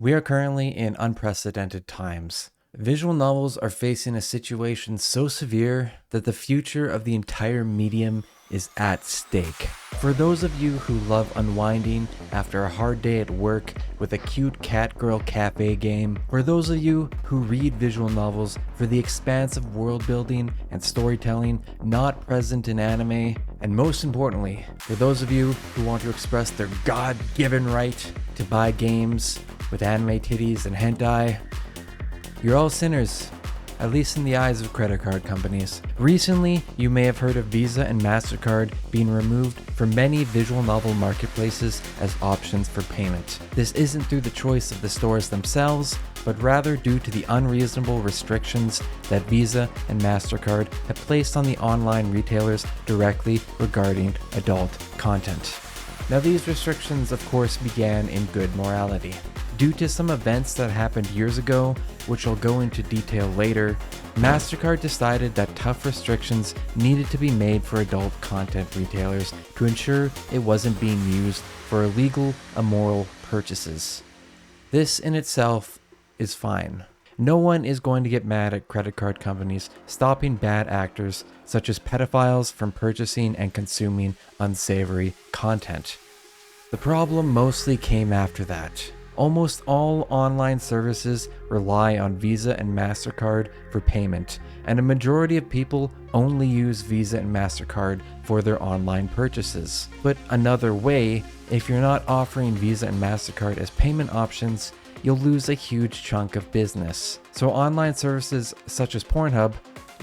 We are currently in unprecedented times. Visual novels are facing a situation so severe that the future of the entire medium is at stake. For those of you who love unwinding after a hard day at work with a cute cat girl cafe game, for those of you who read visual novels for the expansive world building and storytelling not present in anime, and most importantly, for those of you who want to express their God-given right to buy games with anime titties and hentai, you're all sinners, at least in the eyes of credit card companies. Recently, you may have heard of Visa and MasterCard being removed from many visual novel marketplaces as options for payment. This isn't through the choice of the stores themselves, but rather due to the unreasonable restrictions that Visa and MasterCard have placed on the online retailers directly regarding adult content. Now, these restrictions, of course, began in good morality. Due to some events that happened years ago, which I'll go into detail later, MasterCard decided that tough restrictions needed to be made for adult content retailers to ensure it wasn't being used for illegal, immoral purchases. This in itself is fine. No one is going to get mad at credit card companies stopping bad actors such as pedophiles from purchasing and consuming unsavory content. The problem mostly came after that. Almost all online services rely on Visa and MasterCard for payment, and a majority of people only use Visa and MasterCard for their online purchases. But another way, if you're not offering Visa and MasterCard as payment options, you'll lose a huge chunk of business. So online services such as Pornhub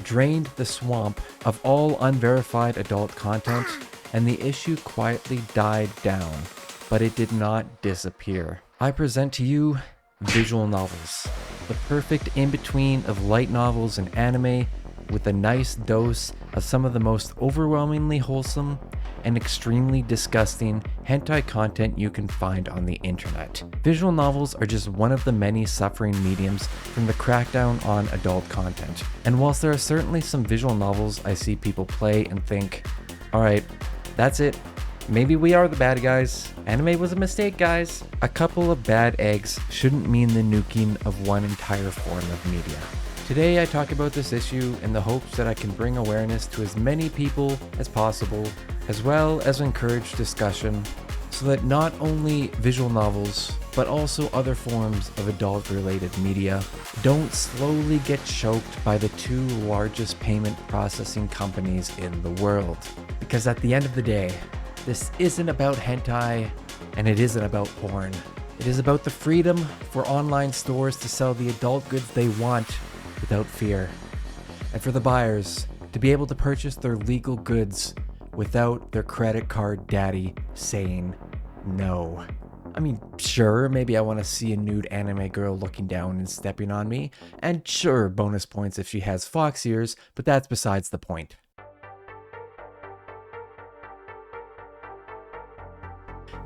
drained the swamp of all unverified adult content, and the issue quietly died down, but it did not disappear. I present to you visual novels, the perfect in-between of light novels and anime, with a nice dose of some of the most overwhelmingly wholesome and extremely disgusting hentai content you can find on the internet. Visual novels are just one of the many suffering mediums from the crackdown on adult content. And whilst there are certainly some visual novels I see people play and think, alright, that's it. Maybe we are the bad guys. Anime was a mistake, guys. A couple of bad eggs shouldn't mean the nuking of one entire form of media. Today I talk about this issue in the hopes that I can bring awareness to as many people as possible, as well as encourage discussion, so that not only visual novels, but also other forms of adult-related media don't slowly get choked by the two largest payment processing companies in the world. Because at the end of the day, this isn't about hentai, and it isn't about porn. It is about the freedom for online stores to sell the adult goods they want without fear. And for the buyers to be able to purchase their legal goods without their credit card daddy saying no. I mean, sure, maybe I want to see a nude anime girl looking down and stepping on me, and sure, bonus points if she has fox ears, but that's besides the point.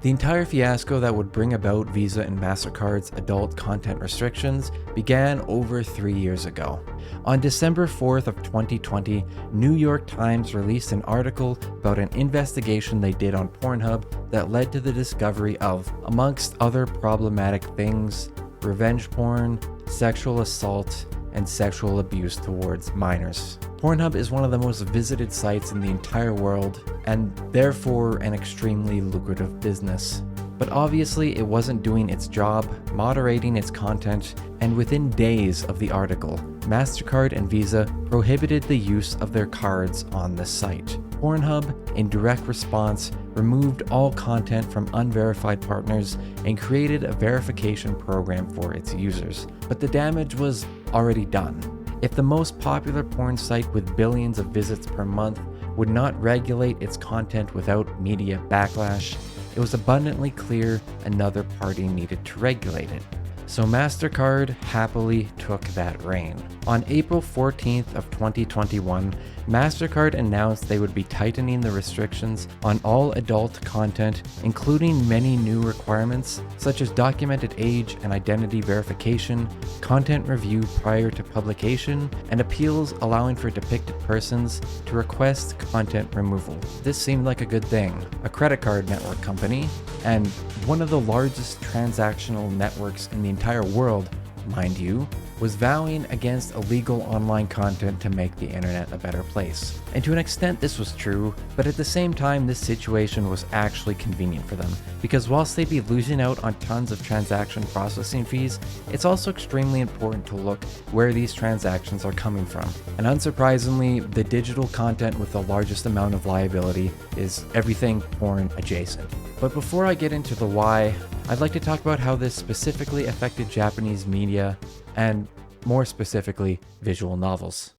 The entire fiasco that would bring about Visa and MasterCard's adult content restrictions began over 3 years ago. On December 4th of 2020, New York Times released an article about an investigation they did on Pornhub that led to the discovery of, amongst other problematic things, revenge porn, sexual assault, and sexual abuse towards minors. Pornhub is one of the most visited sites in the entire world, and therefore an extremely lucrative business. But obviously it wasn't doing its job, moderating its content, and within days of the article, MasterCard and Visa prohibited the use of their cards on the site. Pornhub, in direct response, removed all content from unverified partners and created a verification program for its users. But the damage was already done. If the most popular porn site with billions of visits per month would not regulate its content without media backlash, it was abundantly clear another party needed to regulate it. So MasterCard happily took that reign. On April 14th of 2021, MasterCard announced they would be tightening the restrictions on all adult content, including many new requirements such as documented age and identity verification, content review prior to publication, and appeals allowing for depicted persons to request content removal. This seemed like a good thing. A credit card network company, and one of the largest transactional networks in the entire world, mind you, was vowing against illegal online content to make the internet a better place. And to an extent this was true, but at the same time this situation was actually convenient for them, because whilst they'd be losing out on tons of transaction processing fees, it's also extremely important to look where these transactions are coming from. And unsurprisingly, the digital content with the largest amount of liability is everything porn adjacent. But before I get into the why, I'd like to talk about how this specifically affected Japanese media, and more specifically, visual novels.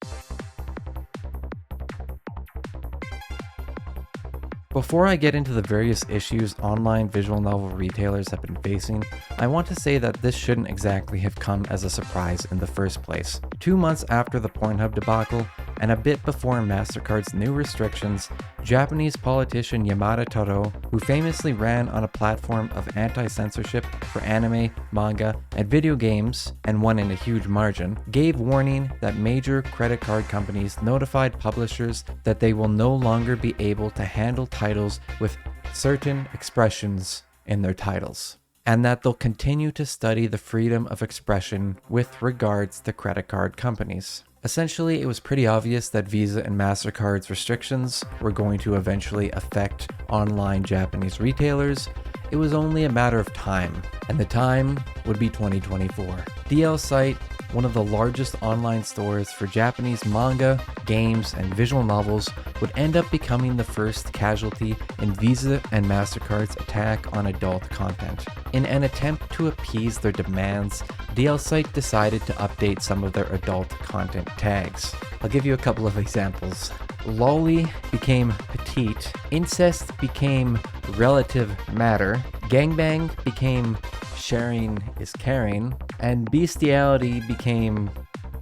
Before I get into the various issues online visual novel retailers have been facing, I want to say that this shouldn't exactly have come as a surprise in the first place. 2 months after the Pornhub debacle, and a bit before MasterCard's new restrictions, Japanese politician Yamada Taro, who famously ran on a platform of anti-censorship for anime, manga, and video games, and won in a huge margin, gave warning that major credit card companies notified publishers that they will no longer be able to handle titles with certain expressions in their titles, and that they'll continue to study the freedom of expression with regards to credit card companies. Essentially, it was pretty obvious that Visa and MasterCard's restrictions were going to eventually affect online Japanese retailers. It was only a matter of time, and the time would be 2024. DL Site, one of the largest online stores for Japanese manga, games, and visual novels, would end up becoming the first casualty in Visa and MasterCard's attack on adult content. In an attempt to appease their demands, DL Site decided to update some of their adult content tags. I'll give you a couple of examples. Lolly became petite, incest became relative matter, gangbang became sharing is caring, and bestiality became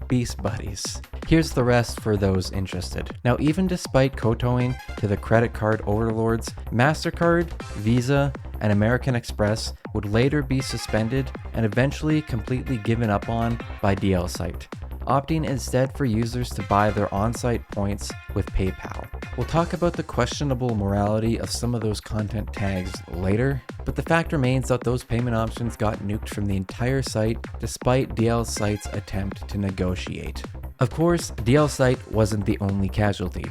beast buddies. Here's the rest for those interested. Now, even despite kowtowing to the credit card overlords, MasterCard, Visa, and American Express would later be suspended and eventually completely given up on by DL Site, opting instead for users to buy their on-site points with PayPal. We'll talk about the questionable morality of some of those content tags later, but the fact remains that those payment options got nuked from the entire site despite DL Site's attempt to negotiate. Of course, DL Site wasn't the only casualty.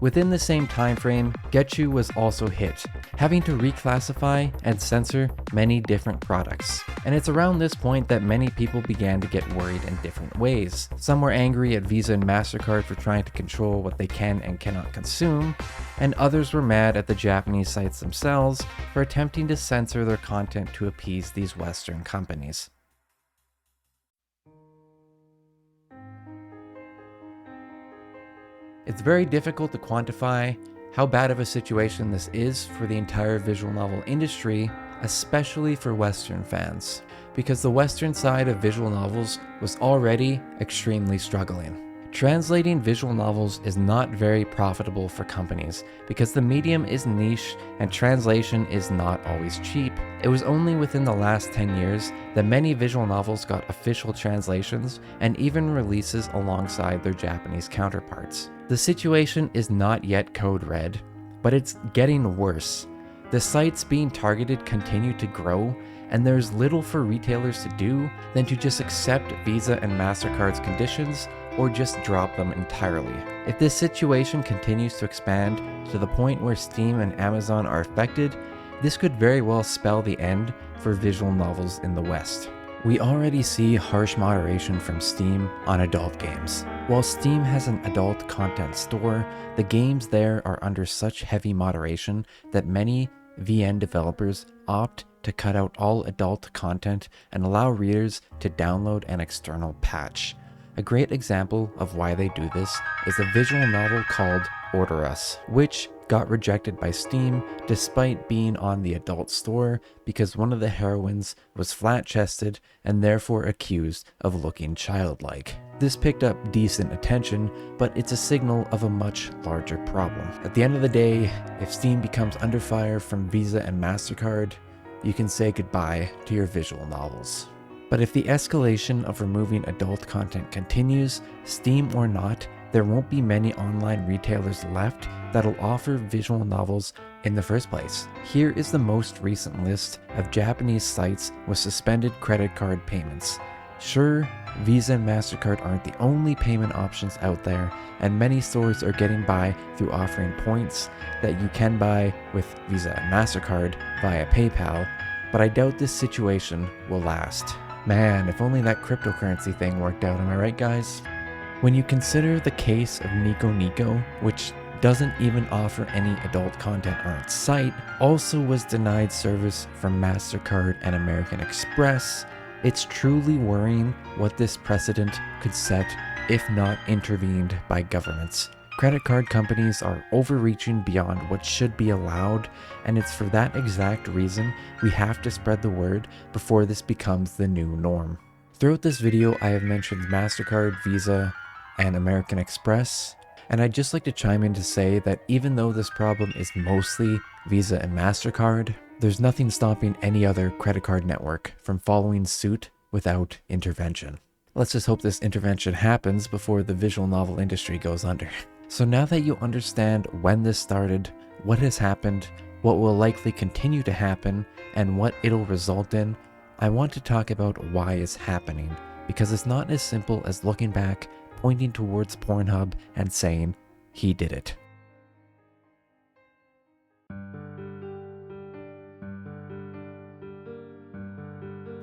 Within the same time frame, Getchu was also hit, having to reclassify and censor many different products. And it's around this point that many people began to get worried in different ways. Some were angry at Visa and MasterCard for trying to control what they can and cannot consume, and others were mad at the Japanese sites themselves for attempting to censor their content to appease these Western companies. It's very difficult to quantify how bad of a situation this is for the entire visual novel industry, especially for Western fans, because the Western side of visual novels was already extremely struggling. Translating visual novels is not very profitable for companies because the medium is niche and translation is not always cheap. It was only within the last 10 years that many visual novels got official translations and even releases alongside their Japanese counterparts. The situation is not yet code red, but it's getting worse. The sites being targeted continue to grow, and there's little for retailers to do than to just accept Visa and MasterCard's conditions or just drop them entirely. If this situation continues to expand to the point where Steam and Amazon are affected, this could very well spell the end for visual novels in the West. We already see harsh moderation from Steam on adult games. While Steam has an adult content store, the games there are under such heavy moderation that many VN developers opt to cut out all adult content and allow readers to download an external patch. A great example of why they do this is a visual novel called Order Us, which got rejected by Steam despite being on the adult store because one of the heroines was flat-chested and therefore accused of looking childlike. This picked up decent attention, but it's a signal of a much larger problem. At the end of the day, if Steam becomes under fire from Visa and MasterCard, you can say goodbye to your visual novels. But if the escalation of removing adult content continues, Steam or not, there won't be many online retailers left that'll offer visual novels in the first place. Here is the most recent list of Japanese sites with suspended credit card payments. Sure, Visa and MasterCard aren't the only payment options out there, and many stores are getting by through offering points that you can buy with Visa and MasterCard via PayPal, but I doubt this situation will last. Man, if only that cryptocurrency thing worked out, am I right, guys? When you consider the case of Nico Nico, which doesn't even offer any adult content on its site, also was denied service from MasterCard and American Express, it's truly worrying what this precedent could set if not intervened by governments. Credit card companies are overreaching beyond what should be allowed, and it's for that exact reason we have to spread the word before this becomes the new norm. Throughout this video, I have mentioned MasterCard, Visa, and American Express, and I'd just like to chime in to say that even though this problem is mostly Visa and MasterCard, there's nothing stopping any other credit card network from following suit without intervention. Let's just hope this intervention happens before the visual novel industry goes under. So now that you understand when this started, what has happened, what will likely continue to happen, and what it'll result in, I want to talk about why it's happening, because it's not as simple as looking back, pointing towards Pornhub and saying, he did it.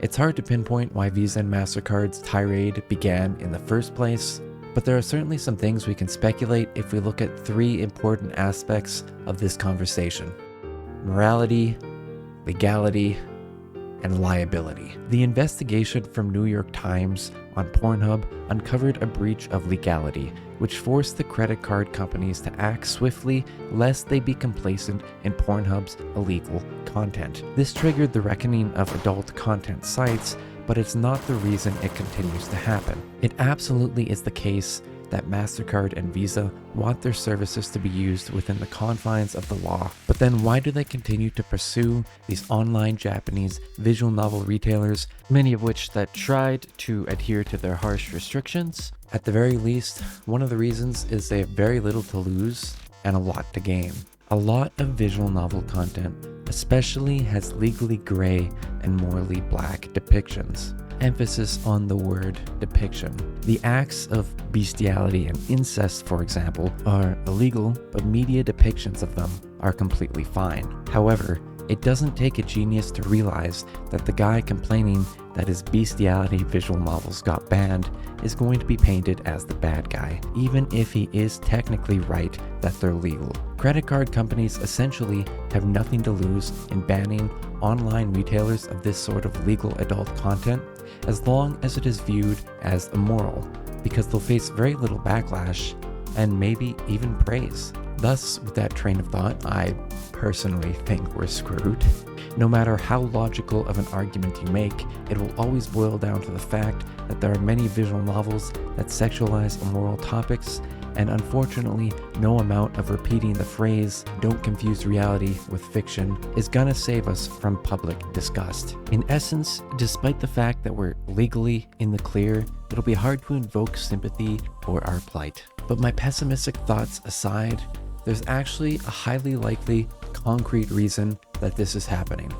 It's hard to pinpoint why Visa and MasterCard's tirade began in the first place, but there are certainly some things we can speculate if we look at three important aspects of this conversation: morality, legality, and liability. The investigation from New York Times on Pornhub uncovered a breach of legality, which forced the credit card companies to act swiftly lest they be complacent in Pornhub's illegal content. This triggered the reckoning of adult content sites, but it's not the reason it continues to happen. It absolutely is the case that MasterCard and Visa want their services to be used within the confines of the law. But then why do they continue to pursue these online Japanese visual novel retailers, many of which that tried to adhere to their harsh restrictions? At the very least, one of the reasons is they have very little to lose and a lot to gain. A lot of visual novel content especially has legally gray and morally black depictions. Emphasis on the word depiction. The acts of bestiality and incest, for example, are illegal, but media depictions of them are completely fine. However, it doesn't take a genius to realize that the guy complaining that his bestiality visual novels got banned is going to be painted as the bad guy, even if he is technically right that they're legal. Credit card companies essentially have nothing to lose in banning online retailers of this sort of legal adult content, as long as it is viewed as immoral, because they'll face very little backlash and maybe even praise. Thus, with that train of thought, I personally think we're screwed. No matter how logical of an argument you make, it will always boil down to the fact that there are many visual novels that sexualize immoral topics, and unfortunately, no amount of repeating the phrase, "don't confuse reality with fiction," is gonna save us from public disgust. In essence, despite the fact that we're legally in the clear, it'll be hard to invoke sympathy for our plight. But my pessimistic thoughts aside, there's actually a highly likely, concrete reason that this is happening.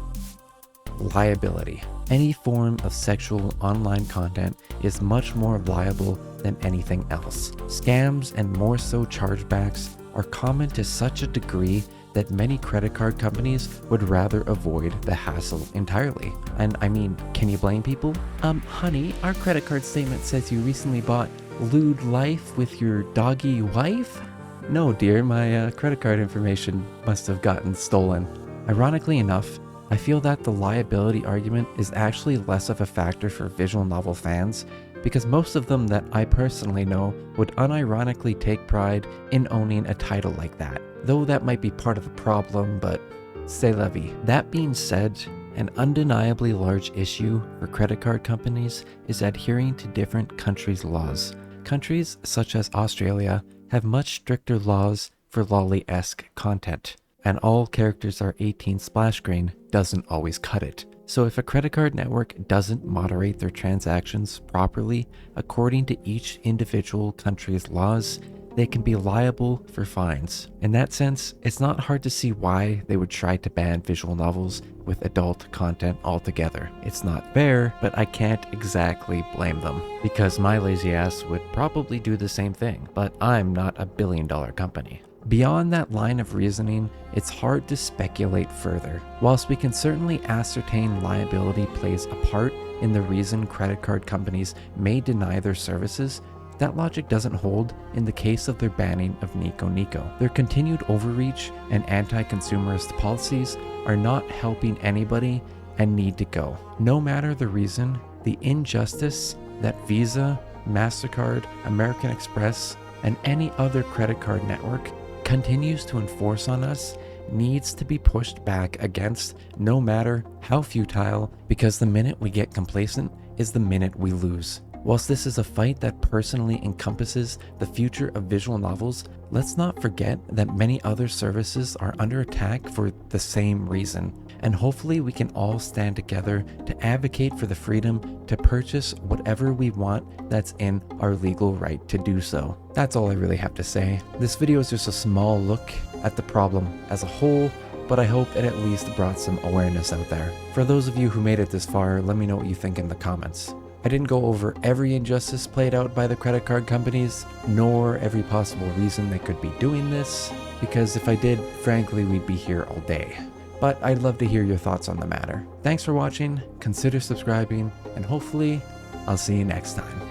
Liability. Any form of sexual online content is much more liable than anything else. Scams and more so chargebacks are common to such a degree that many credit card companies would rather avoid the hassle entirely. And I mean, can you blame people? Honey, our credit card statement says you recently bought lewd life with your doggy wife? No, dear, my credit card information must have gotten stolen. Ironically enough, I feel that the liability argument is actually less of a factor for visual novel fans, because most of them that I personally know would unironically take pride in owning a title like that. Though that might be part of the problem, but c'est la vie. That being said, an undeniably large issue for credit card companies is adhering to different countries' laws. Countries such as Australia have much stricter laws for lolly-esque content, and all characters are 18 splash screen doesn't always cut it. So if a credit card network doesn't moderate their transactions properly according to each individual country's laws, they can be liable for fines. In that sense, it's not hard to see why they would try to ban visual novels with adult content altogether. It's not fair, but I can't exactly blame them, because my lazy ass would probably do the same thing, but I'm not a billion-dollar company. Beyond that line of reasoning, it's hard to speculate further. Whilst we can certainly ascertain liability plays a part in the reason credit card companies may deny their services, that logic doesn't hold in the case of their banning of Nico Nico. Their continued overreach and anti-consumerist policies are not helping anybody and need to go. No matter the reason, the injustice that Visa, MasterCard, American Express, and any other credit card network continues to enforce on us needs to be pushed back against, no matter how futile, because the minute we get complacent is the minute we lose. Whilst this is a fight that personally encompasses the future of visual novels, let's not forget that many other services are under attack for the same reason, and hopefully we can all stand together to advocate for the freedom to purchase whatever we want that's in our legal right to do so. That's all I really have to say. This video is just a small look at the problem as a whole, but I hope it at least brought some awareness out there. For those of you who made it this far, let me know what you think in the comments. I didn't go over every injustice played out by the credit card companies, nor every possible reason they could be doing this, because if I did, frankly, we'd be here all day. But I'd love to hear your thoughts on the matter. Thanks for watching, consider subscribing, and hopefully, I'll see you next time.